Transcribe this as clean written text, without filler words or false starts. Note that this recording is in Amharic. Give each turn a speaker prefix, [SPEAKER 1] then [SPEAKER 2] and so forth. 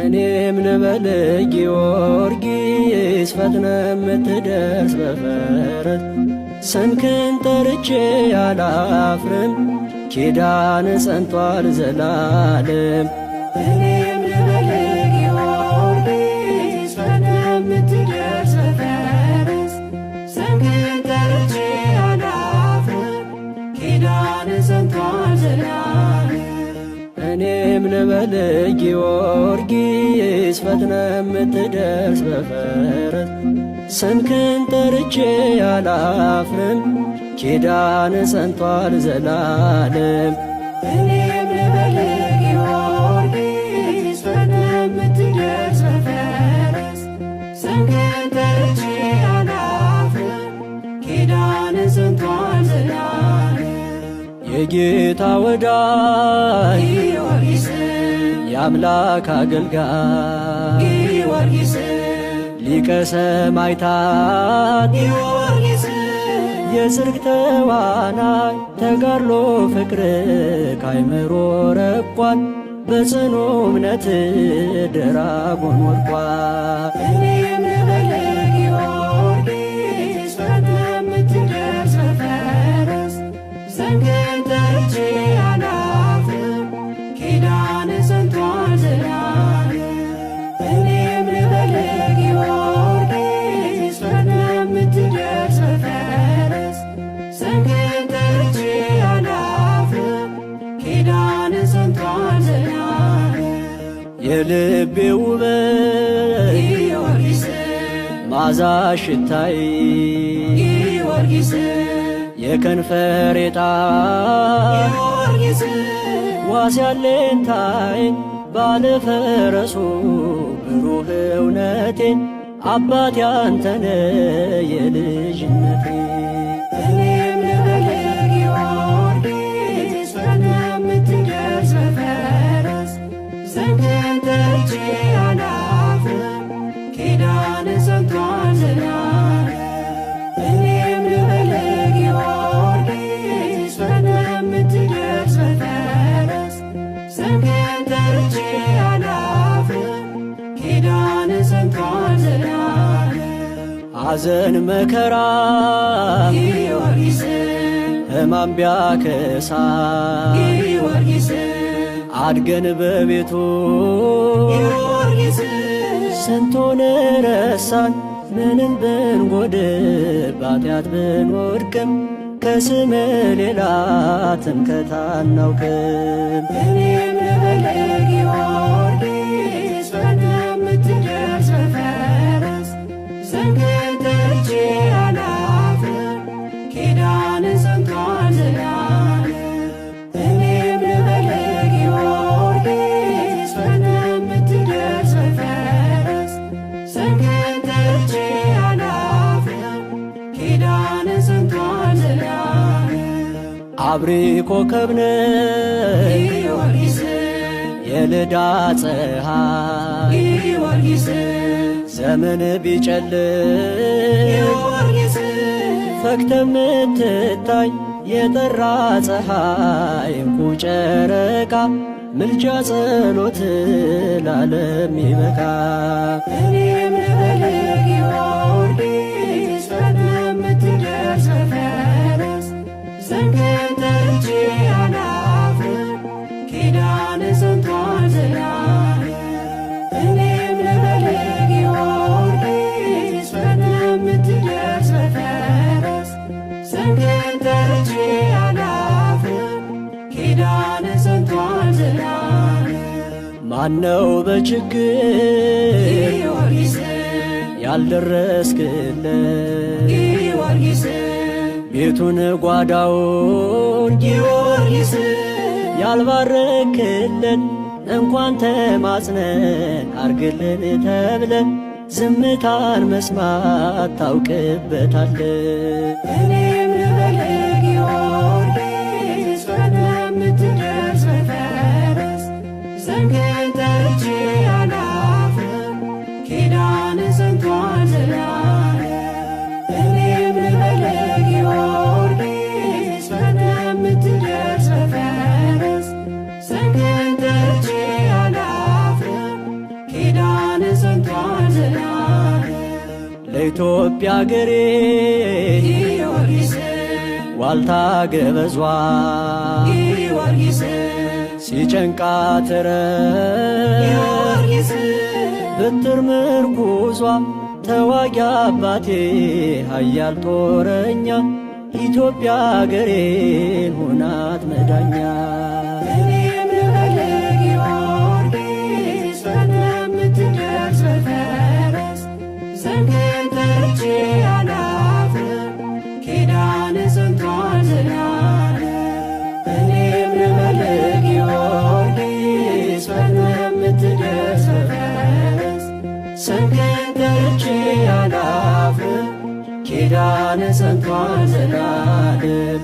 [SPEAKER 1] እኔም ልበል ጊዮርጊስ ፈጥነ የምትደርስ በፈረስ ስምህን ጠርቼ አላፍርም ኪዳን ጸንቷል ዘላለም።
[SPEAKER 2] እኔም ልበል ጊዮርጊስ ፈጥነ የምትደርስ በፈረስ ስምህን ጠርቼ አላፍርም ኪዳን ጸንቷል ዘላለም።
[SPEAKER 1] እኔም ልበል ጊዮርጊስ ፈጥነ የምትደርስ በፈረስ ስምህን ጠርቼ አላፍርም ኪዳን ጸንቷል ዘላለም።
[SPEAKER 2] እኔም ልበል ጊዮርጊስ ፈጥነ የምትደርስ በፈረስ ስምህን ጠርቼ አላፍርም ኪዳን ጸንቷል ዘላለም።
[SPEAKER 1] የጌታ ወዳጅ
[SPEAKER 2] ጊዮርጊስ
[SPEAKER 1] የአምላክ አገልጋይ
[SPEAKER 2] ጊዮርጊስ
[SPEAKER 1] ሊቀ ሰማዕታት
[SPEAKER 2] ጊዮርጊስ
[SPEAKER 1] የጽድቅ ተዋናይ ተጋድሎ ፍቅር ካይምሮ ረቋል በጽኑ እምነት ደራጎን ወድቋል።
[SPEAKER 2] እኔም ልበል ጊዮርጊስ ፈጥነ የምትደርስ በፈረስ ስምህን ጠርቼ አላፍርም ኪዳን ጸንቷል ዘላለም። እኔም ልበል ጊዮርጊስ ፈጥነ የምትደርስ በፈረስ ስምህን ጠርቼ አላፍርም ኪዳን ጸንቷል ዘላለም።
[SPEAKER 1] የልቤ ውበት
[SPEAKER 2] ጊዮርጊስ
[SPEAKER 1] ማዛ ሽታይ
[SPEAKER 2] ጊዮርጊስ
[SPEAKER 1] የከንፈሬ ጣዕም
[SPEAKER 2] ጊዮርጊስ
[SPEAKER 1] ዋስ ያለኝታዬ ባለፈረሱ ብሩህ እውነቴን አባቴ አንተነ የልጅነቴ።
[SPEAKER 2] እኔም ልበል ጊዮርጊስ ፈጥነ የምትደርስ በፈረስ ስምህን ጠርቼ አላፍርም ኪዳን ጸንቷል ዘላለም። እኔም ልበል ጊዮርጊስ ፈጥነ የምትደርስ በፈረስ ስምህን ጠርቼ አላፍርም ኪዳን ጸንቷል ዘላለም።
[SPEAKER 1] ሐዘን መከራ
[SPEAKER 2] ጊዮርጊስ
[SPEAKER 1] ሕማም ቢያከሳ
[SPEAKER 2] ጊዮርጊስ
[SPEAKER 1] አድገን በቤቱ
[SPEAKER 2] ጊዮርጊስ
[SPEAKER 1] ስንቱን ረሳን ምንም ብንጎድል በኃጢአት ብንወድቅም ከስም ሌላ ትምክህት አናውቅም።
[SPEAKER 2] እኔም ልበል ጊዮርጊስ ፈጥነ የምትደርስ በፈረስ ስምህን ጠርቼ አላፍርም ኪዳን ጸንቷል ዘላለም። እኔም ልበል ጊዮርጊስ ፈጥነ የምትደርስ በፈረስ ስምህን ጠርቼ አላፍርም ኪዳን ጸንቷል ዘላለም።
[SPEAKER 1] አብሪ ኮከብ ነህ
[SPEAKER 2] ጊዮርጊስ
[SPEAKER 1] የልዳ ፀሐይ
[SPEAKER 2] ጊዮርጊስ
[SPEAKER 1] ዘመን ቢጨልም
[SPEAKER 2] ጊዮርጊስ
[SPEAKER 1] ፈክተ ምትታይ የጠራ ፀሐይ እንቁ ጨረቃ ምልጃ ጸሎት ለዓለም ይበቃ።
[SPEAKER 2] እኔም ልበል ጊዮርጊስ ፈጥነ የምትደርስ በፈረስ ስምህን ጠርቼ አላፍርም ኪዳን ጸንቷል ዘላለም። እኔም ልበል ጊዮርጊስ ፈጥነ የምትደርስ በፈረስ ስምህን ጠርቼ አላፍርም ኪዳን ጸንቷል ዘላለም።
[SPEAKER 1] ማነው በችግር
[SPEAKER 2] ጊዮርጊስ
[SPEAKER 1] ያልደረስክለት
[SPEAKER 2] ጊዮርጊስ
[SPEAKER 1] ቤቱን ጓዳውን
[SPEAKER 2] ጊዮርጊስ
[SPEAKER 1] ያልባረክልን እንኳን ተማጽነን አርግልን ተብለን ዝምታን መስማት ታውቅበታለን።
[SPEAKER 2] እኔም ልበል ጊዮርጊስ ፈጥነ የምትደርስ በፈረስ ስምህን ጠርቼ አላፍርም ኪዳን ጸንቷል ዘላለም። እኔም ልበል ጊዮርጊስ ፈጥነ የምትደርስ በፈረስ ስምህን ጠርቼ አላፍርም
[SPEAKER 1] የኢትዮጵያ አገሬ
[SPEAKER 2] ጊዮርጊስ
[SPEAKER 1] ዋልታ ገበዟ
[SPEAKER 2] ጊዮርጊስ
[SPEAKER 1] ሲጨንቃት
[SPEAKER 2] ጊዮርጊስ
[SPEAKER 1] ብትር ምርኩዟ ተዋጊ አባቴ ኃያል ጦረኛ ኢትዮጵያ አገሬን ሆናት መዳኛ።
[SPEAKER 2] እኔም ልበልህ ጊዮርጊስ ፈጥነህ የምትደርስ በፈረስ ስምህን ጠርቼ አላፍርም ኪዳንህ ጸንቷል ዘላለም።
[SPEAKER 1] እኔም ልበልህ ጊዮርጊስ ፈጥነህ የምትደርስ በፈረስ ስምህን ጠርቼ አላፍርም ኪዳንህ ጸንቷል ዘላለም።